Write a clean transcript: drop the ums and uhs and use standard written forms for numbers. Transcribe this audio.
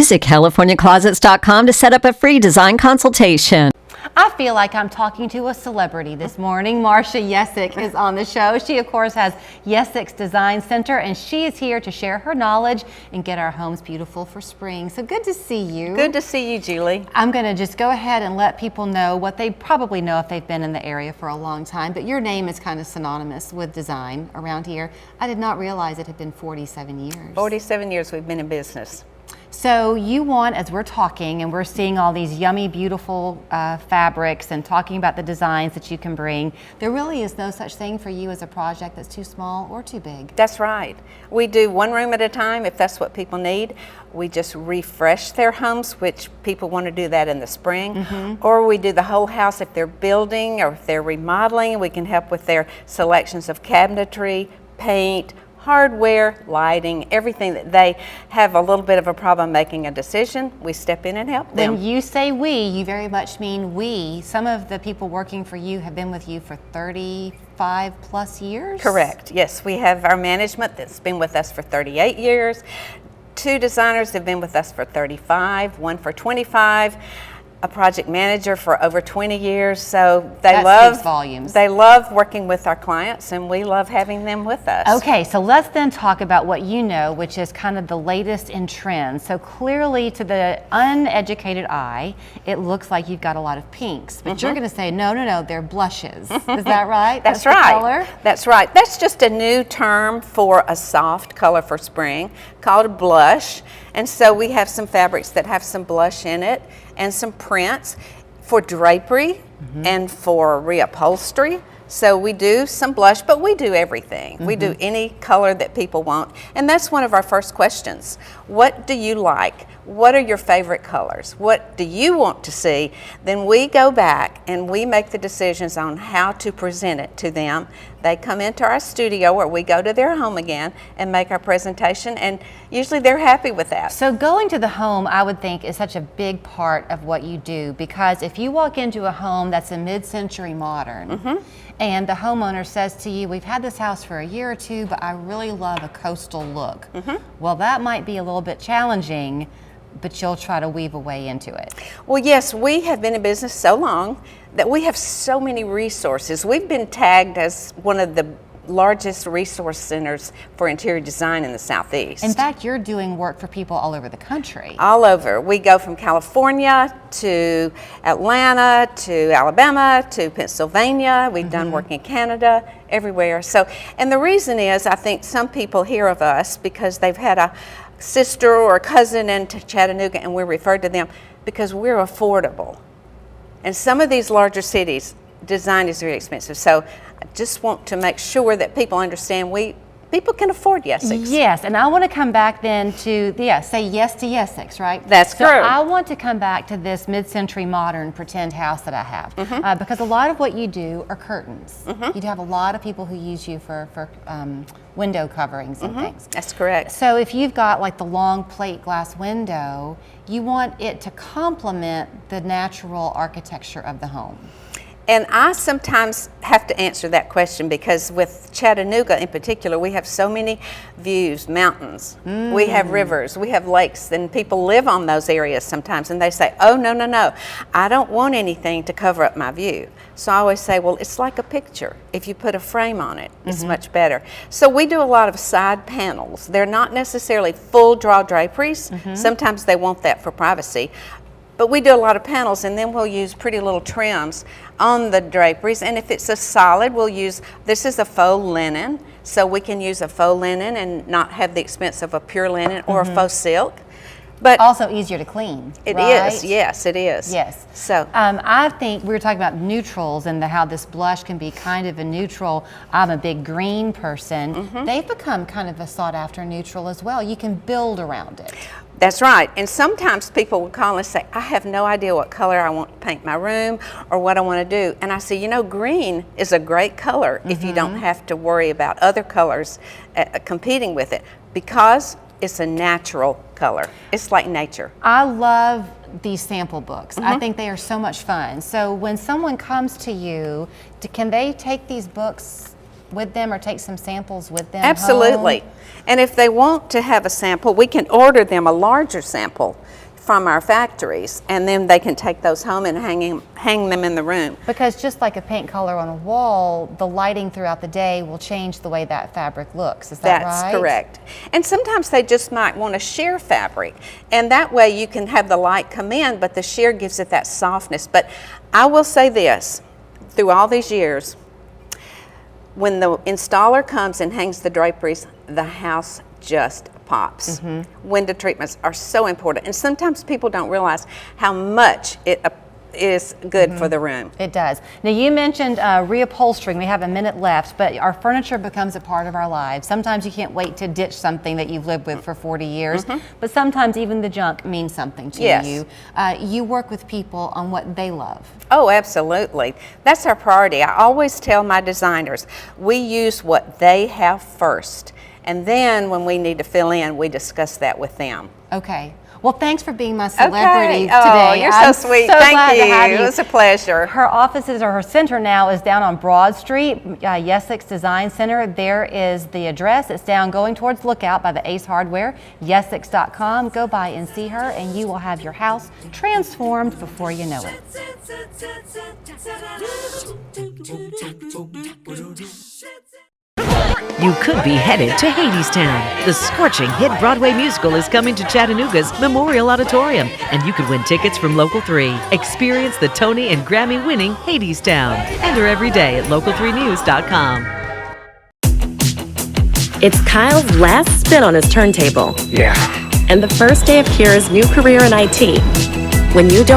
Visit CaliforniaClosets.com to set up a free design consultation. I feel like I'm talking to a celebrity this morning. Marcia Yessick is on the show. She, of course, has Yessick's Design Center, and she is here to share her knowledge and get our homes beautiful for spring. So good to see you. Good to see you, Julie. I'm going to just go ahead and let people know what they probably know if they've been in the area for a long time, but your name is kind of synonymous with design around here. I did not realize it had been 47 years. 47 years we've been in business. So you want, as we're talking and we're seeing all these yummy, beautiful fabrics and talking about the designs that you can bring, there really is no such thing for you as a project that's too small or too big. That's right. We do one room at a time if that's what people need. We just refresh their homes, which people want to do that in the spring. Or we do the whole house if they're building or if they're remodeling. We can help with their selections of cabinetry, paint, hardware, lighting, everything that they have a little bit of a problem making a decision, we step in and help them. When you say we, you very much mean we. Some of the people working for you have been with you for 35 plus years? Correct, yes. We have our management that's been with us for 38 years. 2 designers have been with us for 35, 1 for 25. A project manager for over 20 years, so that speaks volumes. They love working with our clients, and we love having them with us. Okay, so let's then talk about what you know, which is kind of the latest in trends. So clearly, to the uneducated eye, it looks like you've got a lot of pinks, but you're going to say, no, they're blushes. Is that right? That's right. Color? That's right. That's just a new term for a soft color for spring called a blush. And so we have some fabrics that have some blush in it and some prints for drapery and for reupholstery. So we do some blush, but we do everything. We do any color that people want. And that's one of our first questions. What do you like? What are your favorite colors? What do you want to see? Then we go back and we make the decisions on how to present it to them. They come into our studio or we go to their home again and make our presentation, and usually they're happy with that. So going to the home, I would think, is such a big part of what you do, because if you walk into a home that's a mid-century modern and the homeowner says to you, we've had this house for a year or two, but I really love a coastal look. Well, that might be a little bit challenging, but you'll try to weave a way into it. Well, yes, we have been in business so long that we have so many resources. We've been tagged as one of the largest resource centers for interior design in the Southeast. In fact, you're doing work for people all over the country. All over. We go from California to Atlanta to Alabama to Pennsylvania. We've done work in Canada, everywhere. So, and the reason is, I think some people hear of us because they've had a sister or a cousin in Chattanooga and we're referred to them because we're affordable. And some of these larger cities, design is very expensive. So I just want to make sure that people understand people can afford Yessick's. Yes, and I want to come back then to, say yes to Yessick's, right? That's so true. I want to come back to this mid-century modern pretend house that I have, because a lot of what you do are curtains. You'd have a lot of people who use you for window coverings and things. That's correct. So if you've got like the long plate glass window, you want it to complement the natural architecture of the home. And I sometimes have to answer that question because with Chattanooga in particular, we have so many views, mountains, we have rivers, we have lakes, and people live on those areas sometimes and they say, oh, no, I don't want anything to cover up my view. So I always say, well, it's like a picture. If you put a frame on it, it's much better. So we do a lot of side panels. They're not necessarily full draw draperies. Sometimes they want that for privacy. But we do a lot of panels, and then we'll use pretty little trims on the draperies. And if it's a solid, we'll use, this is a faux linen, so we can use a faux linen and not have the expense of a pure linen or a faux silk. But also easier to clean. It right? is, yes, it is. Yes. So I think we were talking about neutrals and how this blush can be kind of a neutral. I'm a big green person. They've become kind of a sought after neutral as well. You can build around it. That's right. And sometimes people will call and say, I have no idea what color I want to paint my room or what I want to do. And I say, you know, green is a great color if you don't have to worry about other colors competing with it, because it's a natural color. It's like nature. I love these sample books. I think they are so much fun. So when someone comes to you, can they take these books with them or take some samples with them? Absolutely. home? And if they want to have a sample, we can order them a larger sample from our factories, and then they can take those home and hang them in the room. Because just like a paint color on a wall, the lighting throughout the day will change the way that fabric looks. Is that right? That's correct. And sometimes they just might want a sheer fabric, and that way you can have the light come in, but the sheer gives it that softness. But I will say this, through all these years, when the installer comes and hangs the draperies, the house just pops. Window treatments are so important, and sometimes people don't realize how much it is good for the room. It does. Now you mentioned reupholstering. We have a minute left, but our furniture becomes a part of our lives. Sometimes you can't wait to ditch something that you've lived with for 40 years, but sometimes even the junk means something to you. You work with people on what they love. Oh, absolutely. That's our priority. I always tell my designers, we use what they have first. And then when we need to fill in, we discuss that with them. Okay. Well, thanks for being my celebrity Oh, today. you're I'm so sweet. so Thank glad you. to have you. It was a pleasure. Her offices, or her center now, is down on Broad Street, Yessick's Design Center. There is the address. It's down going towards Lookout by the Ace Hardware, Yessicks.com. Go by and see her, and you will have your house transformed before you know it. You could be headed to Hadestown. The scorching hit Broadway musical is coming to Chattanooga's Memorial Auditorium, and you could win tickets from Local 3. Experience the Tony and Grammy-winning Hadestown. Enter every day at local3news.com. It's Kyle's last spin on his turntable. Yeah. And the first day of Kira's new career in IT. When you don't